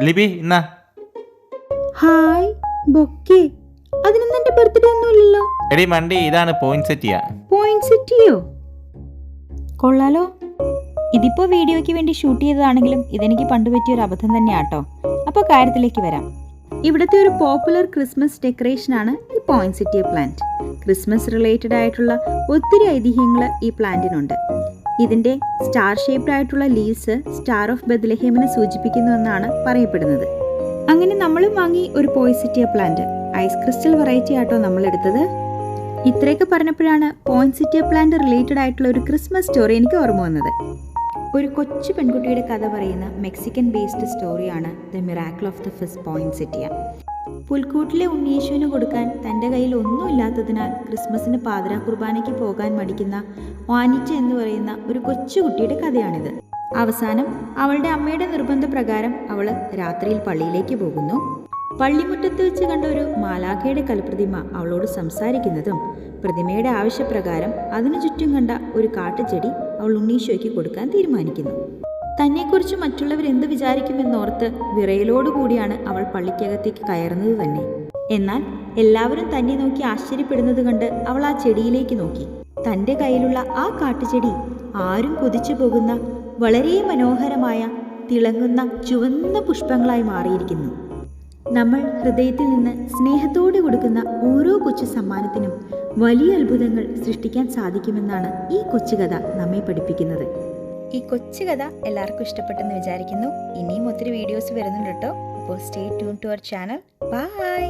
ലിബി എന്നാ hi bouquet. അതിനൊന്നും എന്റെ ബർത്ത്ഡേ ഒന്നുമില്ലല്ലോ. എടി മണ്ടി, ഇതാണ് പോയിന്റ് സെറ്റ് ചെയ്യാ. പോയിന്റ് സെറ്റ് ചെയ്യോ? കൊള്ളാലോ. ഇതിപ്പോ വീഡിയോയ്ക്ക് വേണ്ടി ഷൂട്ട് ചെയ്തതാണെങ്കിലും ഇതെനിക്ക് പണ്ട് പറ്റിയൊരു അബദ്ധം തന്നെയാട്ടോ. അപ്പോൾ കാര്യത്തിലേക്ക് വരാം. ഇവിടുത്തെ ഒരു പോപ്പുലർ ക്രിസ്മസ് ഡെക്കറേഷനാണ് ഈ poinsettia plant. Christmas related ആയിട്ടുള്ള ഒത്തിരി ഐതിഹ്യങ്ങൾ ഈ പ്ലാന്റിനുണ്ട്. ഇതിന്റെ സ്റ്റാർ ഷേപ്ഡ് ആയിട്ടുള്ള ലീവ്സ് സ്റ്റാർ ഓഫ് ബെത്ലഹേമിനെ സൂചിപ്പിക്കുന്നുവെന്നാണ് പറയപ്പെടുന്നത്. അങ്ങനെ നമ്മളും വാങ്ങി ഒരു point plant. Ice crystal variety ആട്ടോ നമ്മൾ എടുത്തത്. ഇത്രയൊക്കെ പറഞ്ഞപ്പോഴാണ് പോയിന്റ് സെറ്റ് പ്ലാന്റ് റിലേറ്റഡ് ആയിട്ടുള്ള ഒരു ക്രിസ്മസ് സ്റ്റോറി എനിക്ക് ഓർമ്മ വന്നത്. ഒരു കൊച്ചു പെൺകുട്ടിയുടെ കഥ പറയുന്ന മെക്സിക്കൻ ബേസ്ഡ് സ്റ്റോറിയാണ് the miracle of the first poinsettia. പുൽക്കൂട്ടിലെ ഉണ്ണിയേശുവിന് കൊടുക്കാൻ തൻ്റെ കയ്യിൽ ഒന്നുമില്ലാത്തതിനാൽ ക്രിസ്മസിന് പാതിരാ കുർബാനയ്ക്ക് പോകാൻ മടിക്കുന്ന വാനിറ്റ എന്ന് പറയുന്ന ഒരു കൊച്ചുകുട്ടിയുടെ കഥയാണിത്. അവസാനം അവളുടെ അമ്മയുടെ നിർബന്ധപ്രകാരം അവൾ രാത്രിയിൽ പള്ളിയിലേക്ക് പോകുന്നു. പള്ളിമുറ്റത്ത് വെച്ച് കണ്ട ഒരു മാലാഖയുടെ കൽപ്രതിമ അവളോട് സംസാരിക്കുന്നതും പ്രതിമയുടെ ആവശ്യപ്രകാരം അതിനു ചുറ്റും കണ്ട ഒരു കാട്ടുചെടി അവൾ ഉണ്ണീശോയ്ക്ക് കൊടുക്കാൻ തീരുമാനിക്കുന്നു. തന്നെക്കുറിച്ച് മറ്റുള്ളവർ എന്ത് വിചാരിക്കുമെന്നോർത്ത് വിറയലോടുകൂടിയാണ് അവൾ പള്ളിക്കകത്തേക്ക് കയറുന്നത് തന്നെ. എന്നാൽ എല്ലാവരും തന്നെ നോക്കി ആശ്ചര്യപ്പെടുന്നത് കണ്ട് അവൾ ആ ചെടിയിലേക്ക് നോക്കി. തൻ്റെ കയ്യിലുള്ള ആ കാട്ടുചെടി ആരും കൊതിച്ചു പോകുന്ന വളരെ മനോഹരമായ തിളങ്ങുന്ന ചുവന്ന പുഷ്പങ്ങളായി മാറിയിരിക്കുന്നു. നമ്മൾ ഹൃദയത്തിൽ നിന്ന് സ്നേഹത്തോടെ കൊടുക്കുന്ന ഓരോ കൊച്ചു സമ്മാനത്തിനും വലിയ അത്ഭുതങ്ങൾ സൃഷ്ടിക്കാൻ സാധിക്കുമെന്നാണ് ഈ കൊച്ചുകഥ നമ്മെ പഠിപ്പിക്കുന്നത്. ഈ കൊച്ചുകഥ എല്ലാവർക്കും ഇഷ്ടപ്പെട്ടെന്ന് വിചാരിക്കുന്നു. ഇനിയും ഒത്തിരി വീഡിയോസ് വരുന്നുണ്ട് കേട്ടോ. അപ്പോൾ stay tune to our channel. By.